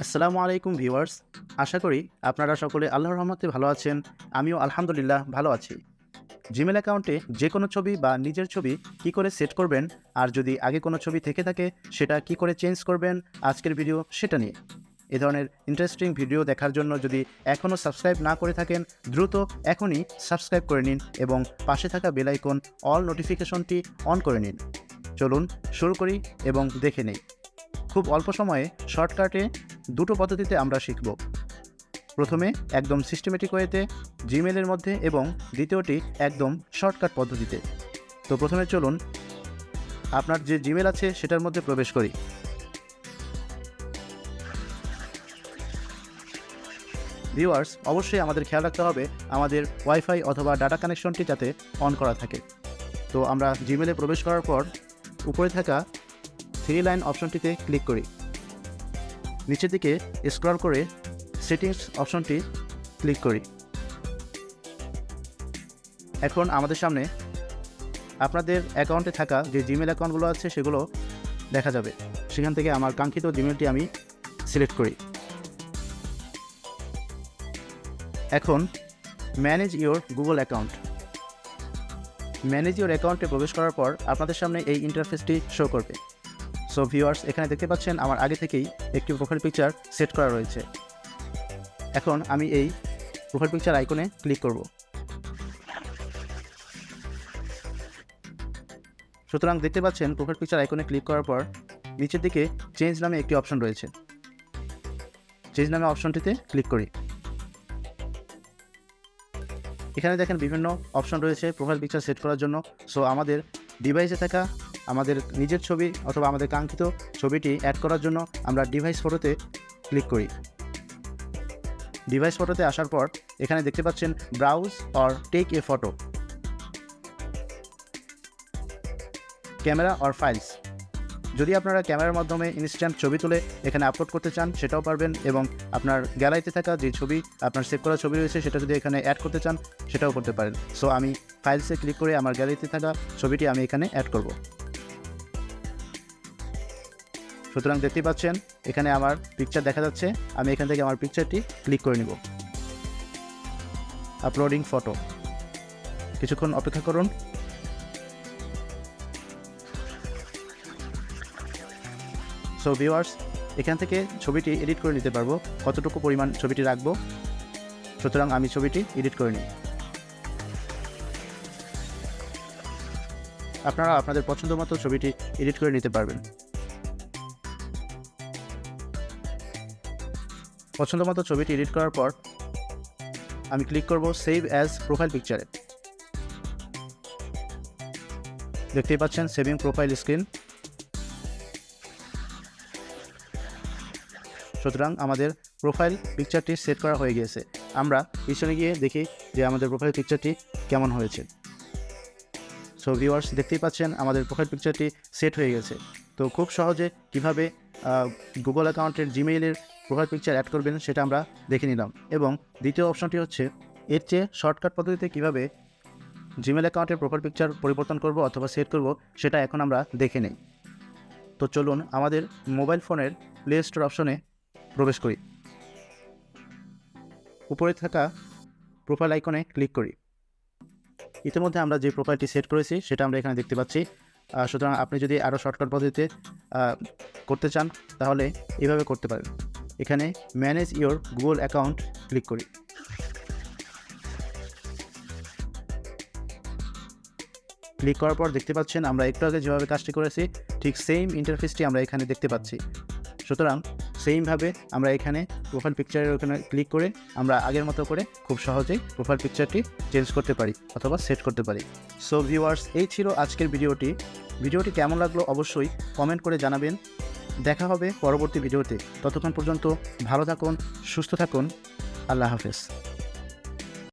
আসসালামু আলাইকুম ভিউয়ার্স। আশা করি আপনারা সকলে আল্লাহর রহমতে ভালো আছেন। আমিও আলহামদুলিল্লাহ ভালো আছি। জিমেল অ্যাকাউন্টে যে কোনো ছবি বা নিজের ছবি কী করে সেট করবেন, আর যদি আগে কোনো ছবি থেকে থাকে সেটা কী করে চেঞ্জ করবেন, আজকের ভিডিও সেটা নিয়ে। এ ধরনের ইন্টারেস্টিং ভিডিও দেখার জন্য যদি এখনও সাবস্ক্রাইব না করে থাকেন, দ্রুত এখনই সাবস্ক্রাইব করে নিন এবং পাশে থাকা বেল আইকন অল নোটিফিকেশনটি অন করে নিন। চলুন শুরু করি এবং দেখে নেই। খুব অল্প সময়ে শর্টকাটে দুটো পদ্ধতিতে আমরা শিখব। প্রথমে একদম সিস্টেমেটিক ওয়েতে জিমেলের মধ্যে এবং দ্বিতীয়টি একদম শর্টকাট পদ্ধতিতে। তো প্রথমে চলুন আপনার যে জিমেল আছে সেটার মধ্যে প্রবেশ করি। ভিউয়ার্স, অবশ্যই আমাদের খেয়াল রাখতে হবে আমাদের ওয়াইফাই অথবা ডাটা কানেকশনটি যাতে অন করা থাকে। তো আমরা জিমেলে প্রবেশ করার পর উপরে থাকা 3 লাইন অপশনটিতে ক্লিক করি। নিচের দিকে স্ক্রল করে সেটিংস অপশনটি ক্লিক করি। এখন আমাদের সামনে আপনাদের অ্যাকাউন্টে থাকা যে জিমেল অ্যাকাউন্টগুলো আছে সেগুলো দেখা যাবে। সেখান থেকে আমার কাঙ্ক্ষিত জিমেলটি আমি সিলেক্ট করি। এখন manage your Google account. Manage your অ্যাকাউন্টে প্রবেশ করার পর আপনাদের সামনে এই ইন্টারফেসটি শো করবে। সো ভিউয়ার্স, এখানে দেখতে পাচ্ছেন আমার আগে থেকেই একটি প্রোফাইল পিকচার সেট করা রয়েছে। এখন আমি এই প্রোফাইল পিকচার আইকনে ক্লিক করব। সুতরাং দেখতে পাচ্ছেন প্রোফাইল পিকচার আইকনে ক্লিক করার পর নিচের দিকে চেঞ্জ নামে একটি অপশন রয়েছে। চেঞ্জ নামে অপশনটিতে ক্লিক করি। এখানে দেখেন বিভিন্ন অপশন রয়েছে প্রোফাইল পিকচার সেট করার জন্য। সো আমাদের ডিভাইসে থাকা আমাদের নিজের ছবি অথবা আমাদের কাঙ্ক্ষিত ছবিটি অ্যাড করার জন্য আমরা ডিভাইস ফটোতে ক্লিক করি। ডিভাইস ফটোতে আসার পর এখানে দেখতে পাচ্ছেন browse or take a photo, camera or files. যদি আপনারা ক্যামেরার মাধ্যমে ইনস্ট্যান্ট ছবি তুলে এখানে আপলোড করতে চান সেটাও পারবেন, এবং আপনার গ্যালারিতে থাকা যে ছবি আপনার সেভ করা ছবি রয়েছে সেটা যদি এখানে অ্যাড করতে চান সেটাও করতে পারেন। সো আমি ফাইলসে ক্লিক করে আমার গ্যালারিতে থাকা ছবিটি আমি এখানে অ্যাড করব। সুতরাং দেখতেই পাচ্ছেন এখানে আমার পিকচার দেখা যাচ্ছে। আমি এখান থেকে আমার পিকচারটি ক্লিক করে নিব। Uploading photo. কিছুক্ষণ অপেক্ষা করুন। সো ভিউয়ার্স, এখান থেকে ছবিটি এডিট করে নিতে পারবো, কতটুকু পরিমাণ ছবিটি রাখবো। সুতরাং আমি ছবিটি এডিট করে নিই। আপনারা আপনাদের পছন্দ মতো ছবিটি এডিট করে নিতে পারবেন। পছন্দ মতো ছবিটি এডিট করার পর আমি ক্লিক করব সেভ অ্যাজ প্রোফাইল পিকচারে। দেখতেই পাচ্ছেন সেভিং প্রোফাইল স্ক্রিন। সুতরাং আমাদের প্রোফাইল পিকচারটি সেট করা হয়ে গিয়েছে। আমরা পিছনে গিয়ে দেখি যে আমাদের প্রোফাইল পিকচারটি কেমন হয়েছে। সো ভিউয়ার্স, দেখতেই পাচ্ছেন আমাদের প্রোফাইল পিকচারটি সেট হয়ে গেছে। তো খুব সহজে কিভাবে গুগল অ্যাকাউন্টের জিমেইলের প্রোফাইল পিকচার অ্যাড করবেন সেটা আমরা দেখে নিলাম, এবং দ্বিতীয় অপশনটি হচ্ছে এর চেয়ে শর্টকাট পদ্ধতিতে কিভাবে জিমেল অ্যাকাউন্টের প্রোফাইল পিকচার পরিবর্তন করব অথবা সেট করব সেটা এখন আমরা দেখে নেই। তো চলুন আমাদের মোবাইল ফোনের প্লে স্টোর অপশনে প্রবেশ করি। উপরে থাকা প্রোফাইল আইকনে ক্লিক করি। ইতিমধ্যে আমরা যে প্রোফাইলটি সেট করেছি সেটা আমরা এখানে দেখতে পাচ্ছি। সুতরাং আপনি যদি আরও শর্টকাট পদ্ধতিতে করতে চান তাহলে এইভাবে করতে পারেন। এখানে manage your Google account click করি। ক্লিক করার পর দেখতে পাচ্ছেন আমরা একটু আগে যেভাবে কাজটি করেছি ঠিক সেম ইন্টারফেসটি আমরা এখানে দেখতে পাচ্ছি। সুতরাং সেইমভাবে আমরা এখানে প্রোফাইল পিকচারের ওখানে ক্লিক করে আমরা আগের মতো করে খুব সহজেই প্রোফাইল পিকচারটি চেঞ্জ করতে পারি অথবা সেট করতে পারি। সো ভিউয়ার্স, এই ছিল আজকের ভিডিওটি কেমন লাগলো অবশ্যই কমেন্ট করে জানাবেন। দেখা হবে পরবর্তী ভিডিওতে। ততক্ষণ পর্যন্ত ভালো থাকুন, সুস্থ থাকুন। আল্লাহ হাফেজ।